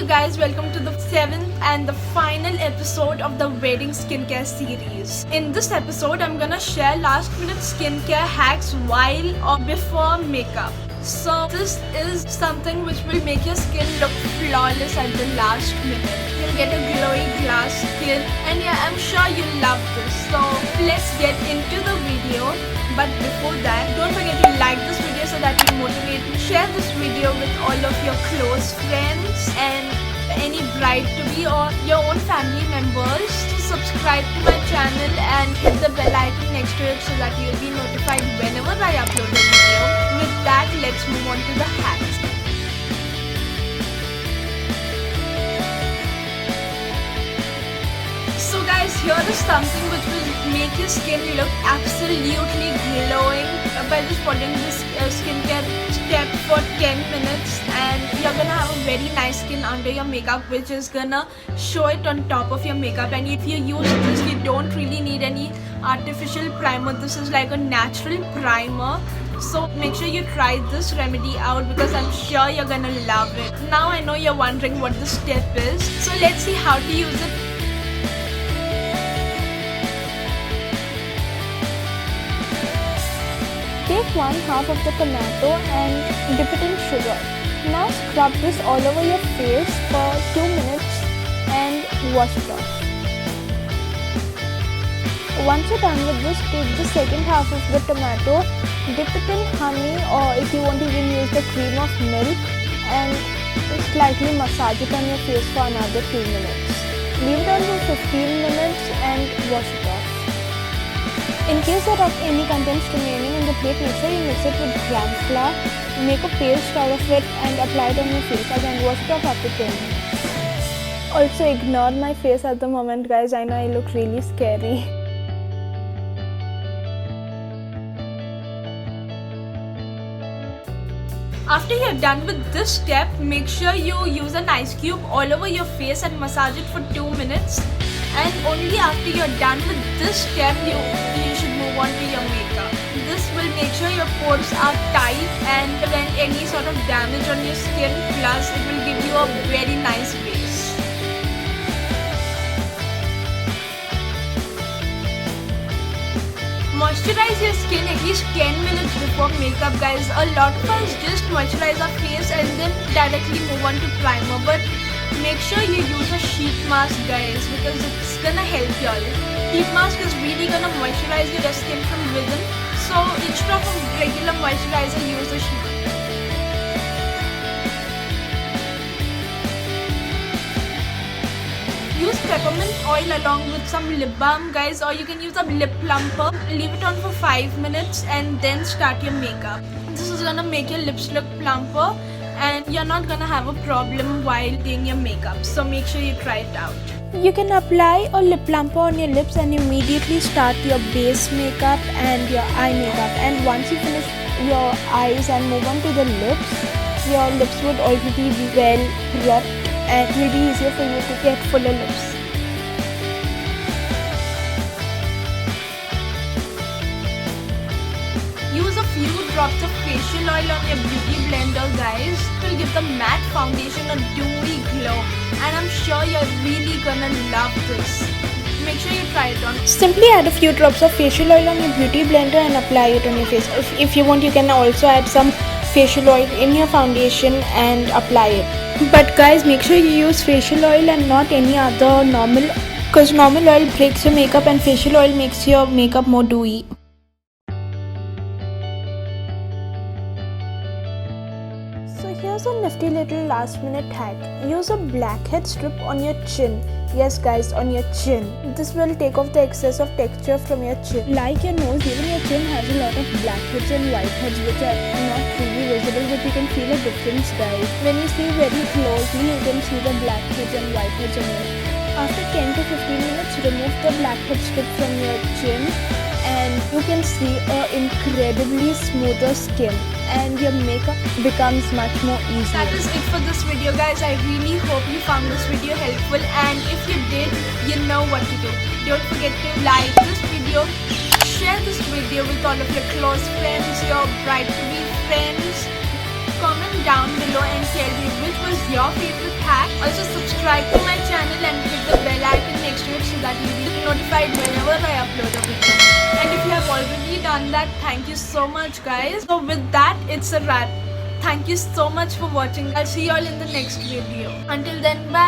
you guys, welcome to the 7th and the final episode of the wedding skincare series. In this episode, I'm gonna share last minute skincare hacks while or before makeup. So this is something which will make your skin look flawless at the last minute. You'll get a glowy glass skin, and yeah, I'm sure you'll love this. So let's get into the video. But before that, don't forget to like this video so that you motivate me. Share this video with all of your close friends and any bride-to-be or your own family members. To subscribe to my channel and hit the bell icon next to it so that you'll be notified whenever I upload a video. With that, let's move on to the hacks. So guys, here is something which will make your skin look absolutely glowing by just following this skincare step for 10 minutes, and you're gonna have a very nice skin under your makeup, which is gonna show it on top of your makeup. And if you use this, you don't really need any artificial primer. This is like a natural primer. So make sure you try this remedy out because I'm sure you're gonna love it. Now I know you're wondering what the step is, so let's see how to use it. Take 1/2 of the tomato and dip it in sugar. Now scrub this all over your face for 2 minutes and wash it off. Once you're done with this, take the second half of the tomato, dip it in honey, or if you want, you can use the cream of milk, and slightly massage it on your face for another 2 minutes. Leave it on for 15 minutes and wash it off. In case there are any contents remaining in the plate, make sure you mix it with gram flour, make a paste out of it and apply it on your face again. Wash it off after 10 minutes. Also ignore my face at the moment, guys. I know I look really scary. After you're done with this step, make sure you use an ice cube all over your face and massage it for 2 minutes. And only after you're done with this step, you should move on to your makeup. This will make sure your pores are tight and prevent any sort of damage on your skin. Plus, it will give you a very nice base. Moisturize your skin at least 10 minutes before makeup, guys. A lot of us just moisturize our face and then directly move on to primer. But make sure you use a sheet mask, guys, because it's gonna help y'all. Sheet mask is really gonna moisturize your skin from within. So instead of a regular moisturizer, use a sheet. Use peppermint oil along with some lip balm, guys, or you can use a lip plumper. Leave it on for 5 minutes and then start your makeup. This is gonna make your lips look plumper and you're not gonna have a problem while doing your makeup. So make sure you try it out. You can apply a lip plumper on your lips and immediately start your base makeup and your eye makeup. And once you finish your eyes and move on to the lips, your lips would already be well prepped and it will be easier for you to get fuller lips. Use a few drops of facial oil on your beauty blender, guys. It will give the matte foundation a dewy glow, and I'm sure you're really gonna love this. Make sure you try it on. Simply add a few drops of facial oil on your beauty blender and apply it on your face. If you want, you can also add some facial oil in your foundation and apply it. But guys, make sure you use facial oil and not any other normal, because normal oil breaks your makeup and facial oil makes your makeup more dewy. So here's a nifty little last minute hack. Use a blackhead strip on your chin. Yes guys, on your chin. This will take off the excess of texture from your chin. Like your nose, even your chin has a lot of blackheads and whiteheads which are not really visible, but you can feel a difference, guys. When you see very closely, you can see the blackheads and whiteheads on it. After 10 to 15 minutes, remove the blackhead strip from your chin and you can see an incredibly smoother skin and your makeup becomes much more easier. That is it for this video, guys. I really hope you found this video helpful, and if you did, you know what to do. Don't forget to like this video, share this video with all of your close friends, your bride-to-be friends. Comment down below and tell me which was your favorite hack Also subscribe to my channel and click the bell icon next to it so that you will be notified whenever I upload a video. And if you have already done that, thank you so much guys. So with that, it's a wrap. Thank you so much for watching. I'll see you all in the next video. Until then, bye.